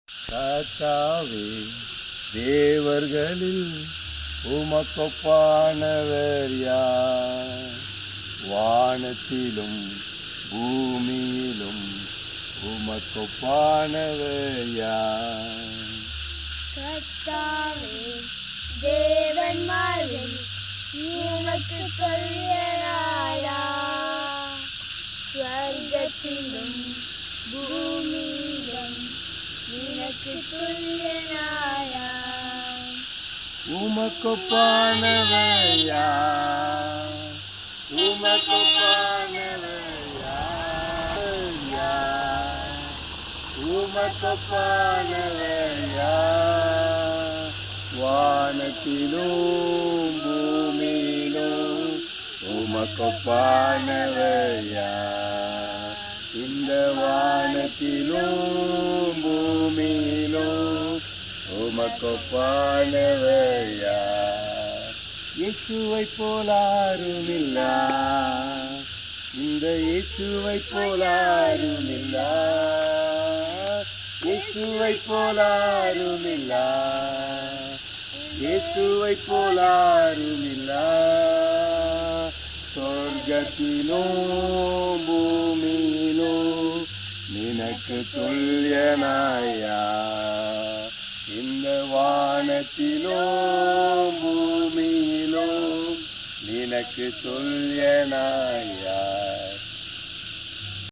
கர்த்தாவே, தேவர்களில் உமக்கொப்பானவர் யார்? வானத்திலும் பூமியிலும் உமக்கொப்பானவர் யார்? கர்த்தாவே, தேவன்மாரில் உமக்கு சொல்லியனாயா? ஸ்வர்கத்திலும் பூமியிலும் உனக்கு சொல்லியனாயா? உமக்கொப்பானவர் யார்? உமக்கொப்பானவர் யார்? உமக்கொப்பானவர் யார்? வானத்திலும் பூமியிலும் உமக்கொப்பானவர் யார்? இந்த வானத்திலும் பூமியிலும் உமக்கொப்பானவர் யார்? இயேசுவை போலாருமில்லா, இந்த இயேசுவை போலாருமில்லா, இயேசுவை போலாருமில்லா, இயேசுவை போலாருமில்லா. சொர்க்கத்திலும் பூமியிலும் நினக்கு துல்லியனாயா? இந்த வானத்திலும் பூமியிலும் நினக்கு துல்லியனாயா?